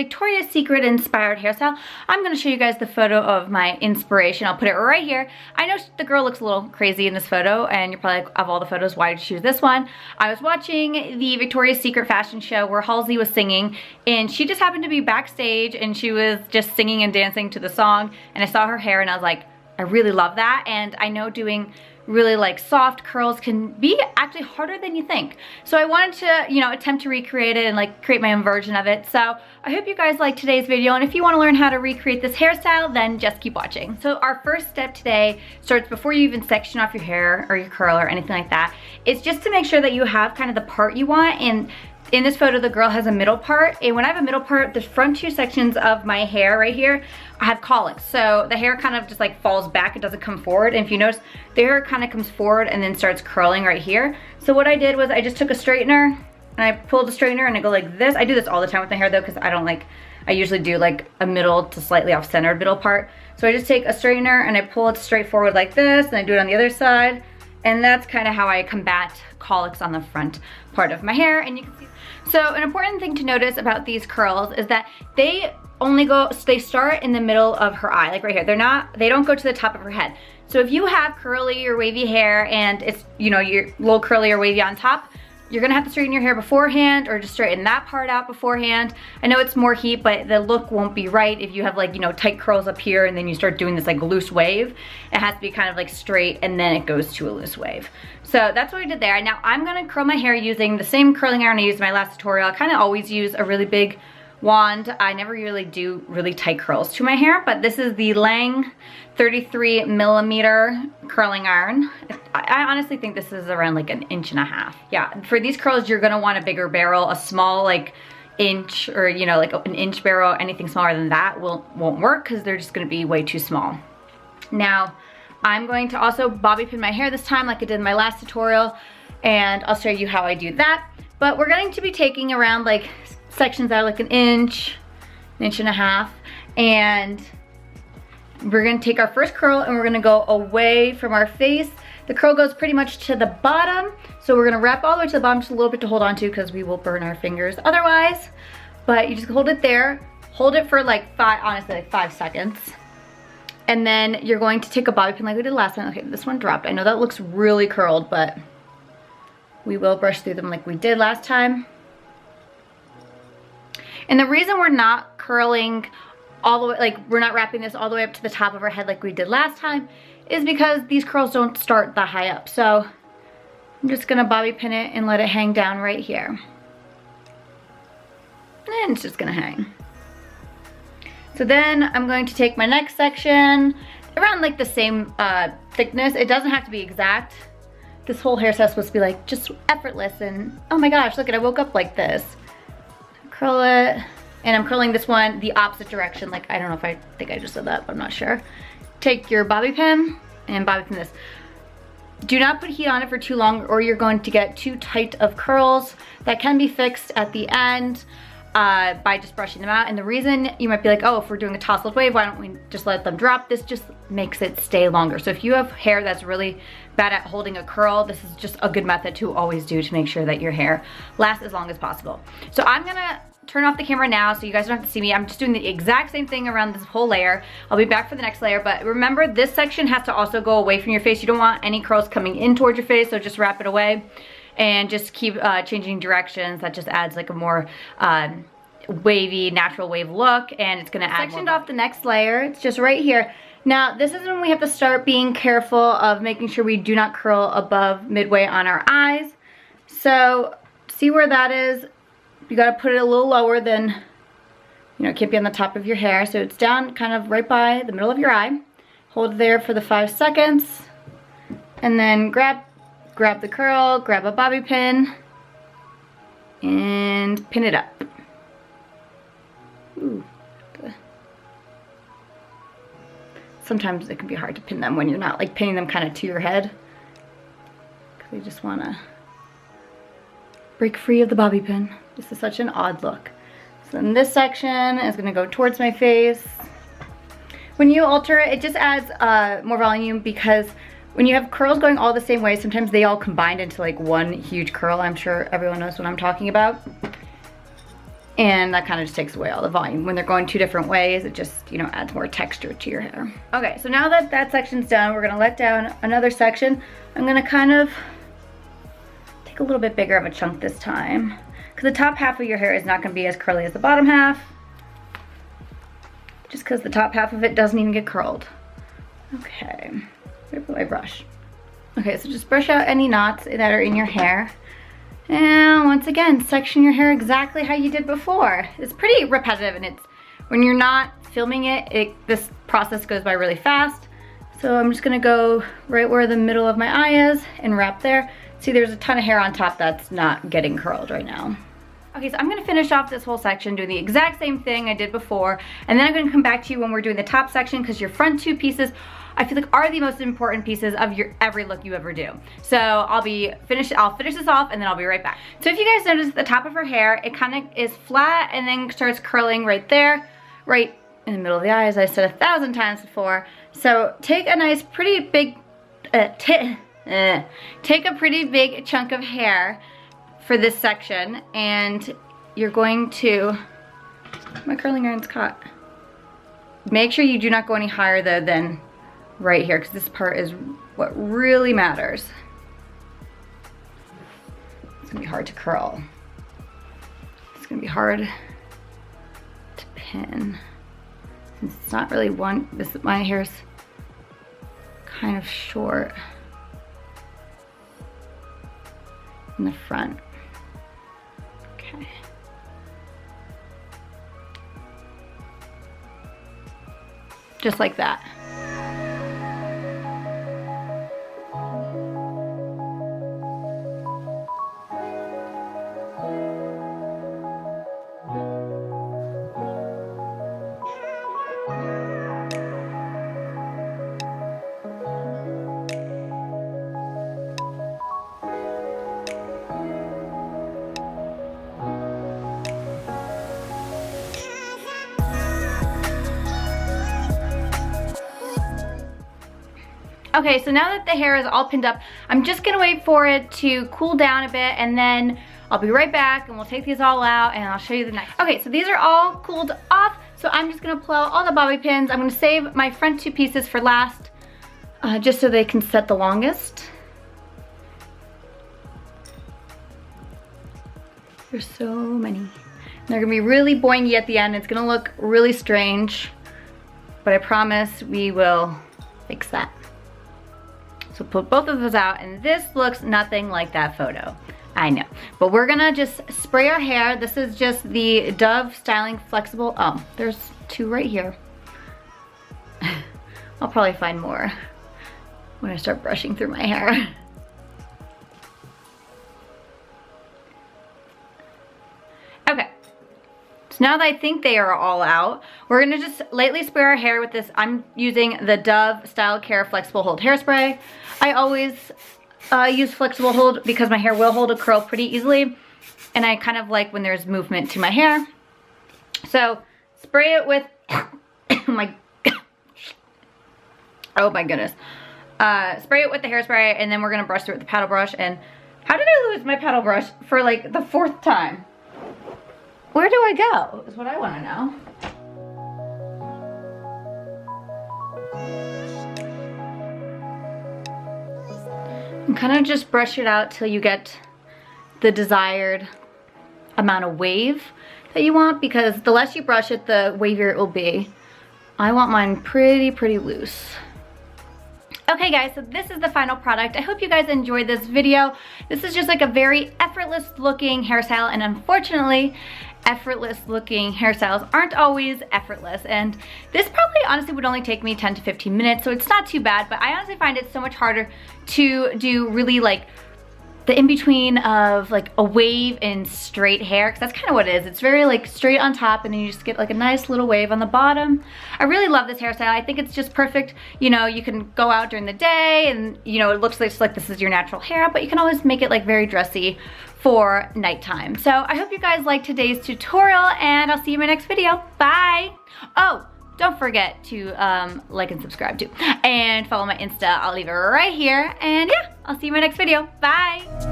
Victoria's Secret inspired hairstyle. I'm gonna show you guys the photo of my inspiration. I'll put it right here. I know the girl looks a little crazy in this photo, and you're probably like, of all the photos, why did you choose this one? I was watching the Victoria's Secret fashion show where Halsey was singing, and she just happened to be backstage, and she was just singing and dancing to the song, and I saw her hair, and I was like, I really love that, and I know doing really like soft curls can be actually harder than you think. So I wanted to, you know, attempt to recreate it and like create my own version of it. So I hope you guys like today's video, and if you want to learn how to recreate this hairstyle, then just keep watching. So our first step today starts before you even section off your hair or your curl or anything like that. It's just to make sure that you have kind of the part you want, and in this photo, the girl has a middle part, and when I have a middle part, the front two sections of my hair right here, I have colics. So the hair kind of just like falls back, it doesn't come forward. And if you notice, the hair kind of comes forward and then starts curling right here. So what I did was I just took a straightener and I pulled the straightener and I go like this. I do this all the time with my hair though, because I usually do like a middle to slightly off-centered middle part. So I just take a straightener and I pull it straight forward like this, and I do it on the other side. And that's kind of how I combat colics on the front part of my hair. And you can see. So an important thing to notice about these curls is that they start in the middle of her eye, like right here. They don't go to the top of her head. So if you have curly or wavy hair and it's, you know, you're a little curly or wavy on top, you're gonna have to straighten your hair beforehand, or just straighten that part out beforehand. I know it's more heat, but the look won't be right if you have like, you know, tight curls up here and then you start doing this like loose wave. It has to be kind of like straight and then it goes to a loose wave. So that's what I did there. Now I'm gonna curl my hair using the same curling iron I used in my last tutorial. I kind of always use a really big wand. I never really do really tight curls to my hair, but this is the Lang 33 millimeter curling iron. I honestly think this is around like 1.5 inches. Yeah, for these curls, you're gonna want a bigger barrel. A small like inch or, you know, like an inch barrel, anything smaller than that won't work because they're just gonna be way too small. Now, I'm going to also bobby pin my hair this time like I did in my last tutorial, and I'll show you how I do that. But we're going to be taking around like sections that are like 1 inch, 1.5 inches, and we're gonna take our first curl and we're gonna go away from our face. The curl goes pretty much to the bottom, so we're gonna wrap all the way to the bottom, just a little bit to hold on to because we will burn our fingers otherwise. But you just hold it there, hold it for like honestly like 5 seconds. And then you're going to take a bobby pin like we did last time. Okay, this one dropped. I know that looks really curled, but we will brush through them like we did last time. And the reason we're not curling all the way, like we're not wrapping this all the way up to the top of our head like we did last time, is because these curls don't start that high up. So I'm just gonna bobby pin it and let it hang down right here. And it's just gonna hang. So then I'm going to take my next section, around like the same thickness. It doesn't have to be exact. This whole hairstyle is supposed to be like just effortless, and oh my gosh, look at, I woke up like this. Curl it, and I'm curling this one the opposite direction. Like, I don't know if I think I just said that, but I'm not sure. Take your bobby pin and bobby pin this. Do not put heat on it for too long or you're going to get too tight of curls. That can be fixed at the end by just brushing them out. And the reason, you might be like, oh, if we're doing a tousled wave, why don't we just let them drop? This just makes it stay longer. So if you have hair that's really bad at holding a curl, this is just a good method to always do to make sure that your hair lasts as long as possible. So I'm gonna turn off the camera now so you guys don't have to see me. I'm just doing the exact same thing around this whole layer. I'll be back for the next layer, but remember, this section has to also go away from your face. You don't want any curls coming in towards your face, so just wrap it away and just keep changing directions. That just adds like a more wavy, natural wave look, and it's gonna add sectioned off the next layer. It's just right here. Now, this is when we have to start being careful of making sure we do not curl above midway on our eyes. So, see where that is? You gotta put it a little lower than, you know, it can't be on the top of your hair. So it's down kind of right by the middle of your eye. Hold it there for the 5 seconds. And then grab the curl, grab a bobby pin, and pin it up. Ooh. Sometimes it can be hard to pin them when you're not like pinning them kind of to your head, because you just want to break free of the bobby pin. This is such an odd look. So then this section is going to go towards my face. When you alter it, it just adds more volume, because when you have curls going all the same way, sometimes they all combine into like one huge curl. I'm sure everyone knows what I'm talking about. And that kind of just takes away all the volume. When they're going two different ways, it just, you know, adds more texture to your hair. Okay, so now that that section's done, we're gonna let down another section. I'm gonna kind of take a little bit bigger of a chunk this time, because the top half of your hair is not gonna be as curly as the bottom half, just because the top half of it doesn't even get curled. Okay, where put my brush? Okay, so just brush out any knots that are in your hair. And once again, section your hair exactly how you did before. It's pretty repetitive, and it's when you're not filming it, this process goes by really fast. So I'm just gonna go right where the middle of my eye is and wrap there. See, there's a ton of hair on top that's not getting curled right now. Okay, so I'm gonna finish off this whole section doing the exact same thing I did before, and then I'm gonna come back to you when we're doing the top section, because your front two pieces I feel like are the most important pieces of your every look you ever do. So I'll finish this off and then I'll be right back. So if you guys notice the top of her hair, it kind of is flat and then starts curling right there, right in the middle of the eye, as I said 1,000 times before. So take a nice pretty big, take a pretty big chunk of hair for this section, and you're going to, my curling iron's caught. Make sure you do not go any higher though than right here, because this part is what really matters. It's gonna be hard to curl. It's gonna be hard to pin. Since it's not really my hair's kind of short in the front. Okay. Just like that. Okay, so now that the hair is all pinned up, I'm just gonna wait for it to cool down a bit, and then I'll be right back and we'll take these all out and I'll show you the next. Okay, so these are all cooled off, so I'm just gonna pull out all the bobby pins. I'm gonna save my front two pieces for last, just so they can set the longest. There's so many. And they're gonna be really boingy at the end. It's gonna look really strange, but I promise we will fix that. So put both of those out, and this looks nothing like that photo. I know, but we're gonna just spray our hair. This is just the Dove Styling Flexible. Oh, there's two right here. I'll probably find more when I start brushing through my hair. Okay, so now that I think they are all out, we're gonna just lightly spray our hair with this. I'm using the Dove Style Care Flexible Hold Hairspray. I always use flexible hold because my hair will hold a curl pretty easily, and I kind of like when there's movement to my hair. So spray it with, oh my goodness. Spray it with the hairspray, and then we're gonna brush through it with the paddle brush. And how did I lose my paddle brush for like the 4th time? Where do I go, is what I wanna know. And kind of just brush it out till you get the desired amount of wave that you want, because the less you brush it, the wavier it will be. I want mine pretty loose. Okay guys, so this is the final product. I hope you guys enjoyed this video. This is just like a very effortless looking hairstyle, and unfortunately, effortless looking hairstyles aren't always effortless, and this probably honestly would only take me 10 to 15 minutes, so it's not too bad, but I honestly find it so much harder to do really like the in-between of like a wave and straight hair, because that's kind of what it is. It's very like straight on top, and then you just get like a nice little wave on the bottom. I really love this hairstyle. I think it's just perfect. You know, you can go out during the day and, you know, it looks like, just like this is your natural hair, but you can always make it like very dressy for nighttime. So I hope you guys liked today's tutorial, and I'll see you in my next video. Bye. Oh, don't forget to like and subscribe too, and follow my Insta. I'll leave it right here, and yeah, I'll see you in my next video. Bye.